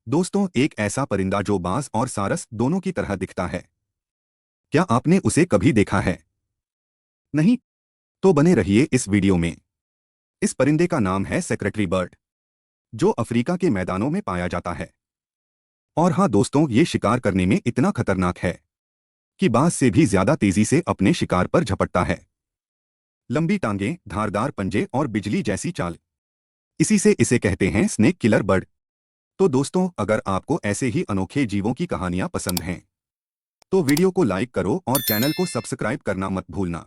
दोस्तों, एक ऐसा परिंदा जो बाज और सारस दोनों की तरह दिखता है। क्या आपने उसे कभी देखा है? नहीं? तो बने रहिए इस वीडियो में। इस परिंदे का नाम है सेक्रेटरी बर्ड, जो अफ्रीका के मैदानों में पाया जाता है। और हाँ दोस्तों, ये शिकार करने में इतना खतरनाक है कि बाज से भी ज्यादा तेजी से अपने शिकार पर झपटता है। लंबी टांगें, धारदार पंजे और बिजली जैसी चाल, इसी से इसे कहते हैं स्नेक किलर बर्ड। तो दोस्तों, अगर आपको ऐसे ही अनोखे जीवों की कहानियां पसंद हैं तो वीडियो को लाइक करो और चैनल को सब्सक्राइब करना मत भूलना।